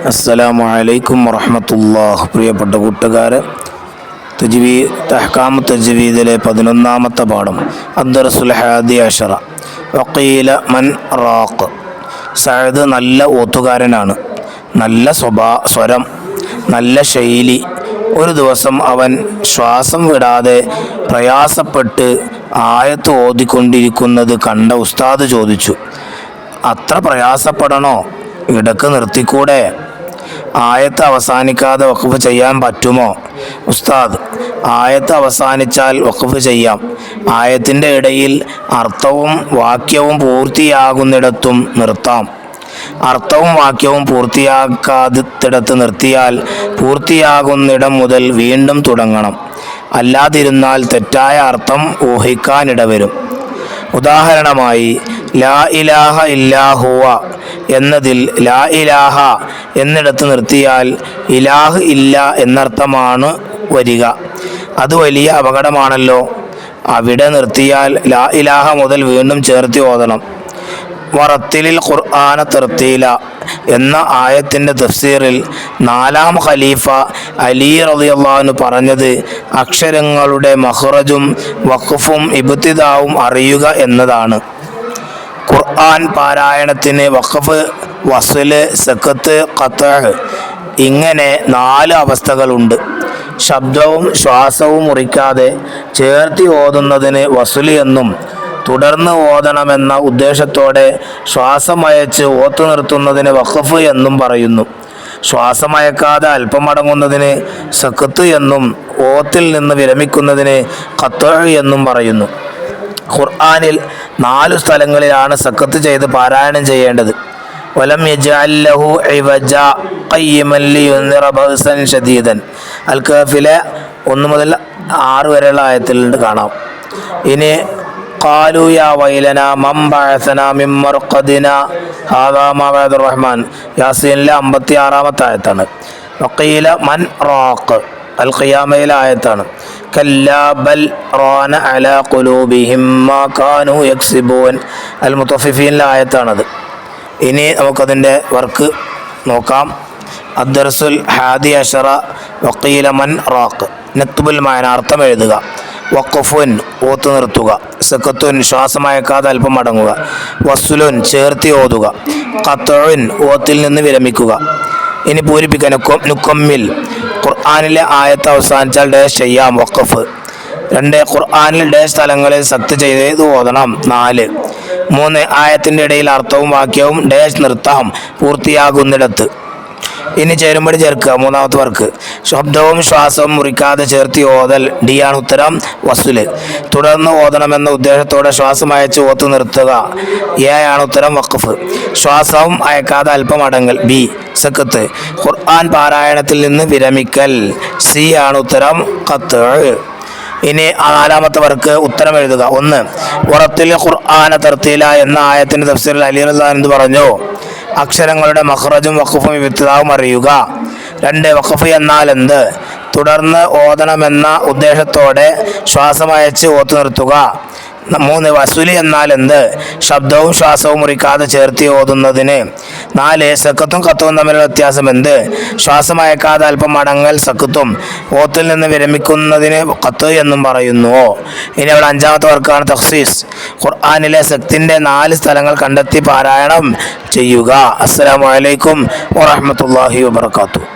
അസ്സലാമു അലൈക്കും വറഹ്മത്തുള്ളാഹി. പ്രിയപ്പെട്ട കൂട്ടുകാരെ, അഹ്കാമു തജ്വീദിലെ 11ാമത്തെ പാഠം അദ്ദർസുൽ ഹാദി അശറ. വഖീല മൻ റാഖ്. സഅദ് നല്ല ഓത്തുകാരനാണ്, നല്ല സ്വരം, നല്ല ശൈലി. ഒരു ദിവസം അവൻ ശ്വാസം വിടാതെ പ്രയാസപ്പെട്ട് ആയത്ത് ഓതിക്കൊണ്ടിരിക്കുന്നത് കണ്ട ഉസ്താദ് ചോദിച്ചു, അത്ര പ്രയാസപ്പെടണോ? ഇടക്ക് നിർത്തിക്കൂടെ? ആയത്ത് അവസാനിക്കാതെ വഖഫ് ചെയ്യാൻ പറ്റുമോ? ഉസ്താദ്, ആയത്ത് അവസാനിച്ചാൽ വഖഫ് ചെയ്യാം. ആയത്തിൻ്റെ ഇടയിൽ അർത്ഥവും വാക്യവും പൂർത്തിയാകുന്നിടത്തും നിർത്താം. അർത്ഥവും വാക്യവും പൂർത്തിയാക്കാത്തിടത്ത് നിർത്തിയാൽ പൂർത്തിയാകുന്നിടം മുതൽ വീണ്ടും തുടങ്ങണം. അല്ലാതിരുന്നാൽ തെറ്റായ അർത്ഥം ഊഹിക്കാനിടവരും. ഉദാഹരണമായി, ലാ ഇലാഹ ഇല്ലാ ഹുവ എന്നതിൽ ലാ ഇലാഹ എന്നിടത്ത് നിർത്തിയാൽ ഇലാഹ് ഇല്ല എന്നർത്ഥമാണ് വരിക. അത് വലിയ അപകടമാണല്ലോ. അവിടെ നിർത്തിയാൽ ലാ ഇലാഹ മുതൽ വീണ്ടും ചേർത്തി ഓതണം. വറത്തിലിൽ ഖുർആന തർത്തീല എന്ന ആയത്തിൻ്റെ തഫ്സീറിൽ 4ാം ഖലീഫ അലി റളിയല്ലാഹു അൻഹു പറഞ്ഞത് അക്ഷരങ്ങളുടെ മഖ്റജും വഖഫും ഇബ്തിദാവും അറിയുക എന്നതാണ്. ഖുർആൻ പാരായണത്തിന് വഖഫ്, വസ്ല്, സക്കത്ത്, ഖത്അ് ഇങ്ങനെ 4 അവസ്ഥകളുണ്ട്. ശബ്ദവും ശ്വാസവും മുറിക്കാതെ ചേർത്തി ഓതുന്നതിന് വസ്ല് എന്നും, തുടർന്ന് ഓതണമെന്ന ഉദ്ദേശത്തോടെ ശ്വാസമയച്ച് ഓത്തു നിർത്തുന്നതിന് വഖഫ് എന്നും പറയുന്നു. ശ്വാസമയക്കാതെ അല്പം അടങ്ങുന്നതിന് സക്കത്ത് എന്നും, ഓത്തിൽ നിന്ന് വിരമിക്കുന്നതിന് ഖത്അ് എന്നും പറയുന്നു. ഖുർആനിൽ 4 സ്ഥലങ്ങളിലാണ് സക്കത്ത് ചെയ്ത് പാരായണം ചെയ്യേണ്ടത്. വലം യജ്അൽ ലഹു ഇവജ ഖയ്യിമൻ ലിയുൻദിറ ബഅസൻ ശദീദൻ. അൽ കഹ്ഫിലെ 1 മുതൽ 6 വരെയുള്ള ആയത്തിൽ കാണാം. ഇനി ഖാലു യാ വൈലന മൻ ബഅസന മിൻ മർഖദിന ഹാദാ മാ വഅദുർ റഹ്മാൻ യാസീനിലെ 56ാമത്തെ ആയത്താണ്. വഖീല മൻ റാഖ് അൽ ഖിയാമയിലെ ആയത്താണ്. കല്ലാ ബൽ റാന അലാ ഖുലൂബിഹിം മാ കാനൂ യക്സിബൂൻ അൽ മുത്തഫിഫീനിലെ ആയത്താണത്. ഇനി നമുക്കതിൻ്റെ വർക്ക് നോക്കാം. അദ്ദർസുൽ ഹാദി അശറ. വഖീല മൻ റാഖ്. നക്തുബുൽ മാന അർത്ഥം എഴുതുക. വഖഫുൻ ഓത്ത് നിർത്തുക. സക്കത്തുൻ ശ്വാസമയക്കാതെ അല്പം അടങ്ങുക. വസ്ലുൻ ചേർത്തി ഓതുക. ഖത്ഉൻ ഓത്തിൽ നിന്ന് വിരമിക്കുക. ഇനി പൂരിപ്പിക്കാൻ നുക്കമ്മിൽ. ഖുർആനിലെ ആയത്ത് അവസാനിച്ചാൽ ഡേഷ് ചെയ്യാം വഖഫ്. 2 ഖുർആനിൽ ഡേഷ് സ്ഥലങ്ങളിൽ സക്ത് ചെയ്ത് ഓതണം. 4 3 ആയത്തിൻ്റെ ഇടയിൽ അർത്ഥവും വാക്യവും ഡേഷ് നിർത്താം പൂർത്തിയാകുന്നിടത്ത്. ഇനി ചേരുമ്പടി ചേർക്കുക. 3ാമത്തെ വർക്ക് ശബ്ദവും ശ്വാസവും മുറിക്കാതെ ചേർത്തി ഓതൽ. ഡി ആണ് ഉത്തരം, വസ്ല്. തുടർന്ന് ഓതണമെന്ന ഉദ്ദേശത്തോടെ ശ്വാസം അയച്ച് ഓത്ത് നിർത്തുക. എ ആണ് ഉത്തരം, വഖഫ്. ശ്വാസവും അയക്കാതെ അല്പം അടങ്ങൽ. ബി സക്കത്ത്. ഖുർആൻ പാരായണത്തിൽ നിന്ന് വിരമിക്കൽ. സി ആണ് ഉത്തരം, ഖത്അ്. ഇനി 4ാമത്തെ വർക്ക് ഉത്തരം എഴുതുക. 1 വറത്തിൽ ഖുർആന തർത്തീല എന്ന ആയത്തിൻ്റെ തഫ്സീറിൽ അലി റളിയല്ലാഹു അൻഹു പറഞ്ഞു, അക്ഷരങ്ങളുടെ മഖ്റജും വഖഫും ഇബ്തിദാവും അറിയുക. 2 വഖഫ് എന്നാൽ എന്ത്? തുടർന്ന് ഓതണമെന്ന ഉദ്ദേശത്തോടെ ശ്വാസമയച്ച് ഓത്തു നിർത്തുക. 3 വസ്ല് എന്നാൽ എന്ത്? ശബ്ദവും ശ്വാസവും മുറിക്കാതെ ചേർത്തി ഓതുന്നതിന്. 4 സക്കത്തും ഖത്ഉം തമ്മിലുള്ള വ്യത്യാസം എന്ത്? ശ്വാസമയക്കാതെ അല്പം അടങ്ങൽ സക്കത്തും, ഓത്തിൽ നിന്ന് വിരമിക്കുന്നതിന് ഖത്അ് എന്നും പറയുന്നു. ഇനി അവിടെ 5ാമത്തെ വർക്കാണ് തഖ്സീസ്. ഖുർആനിലെ സക്തിൻ്റെ 4 സ്ഥലങ്ങൾ കണ്ടെത്തി പാരായണം ചെയ്യുക. അസ്സലാമു അലൈക്കും വറഹ്മത്തുള്ളാഹി വബറകാതുഹു.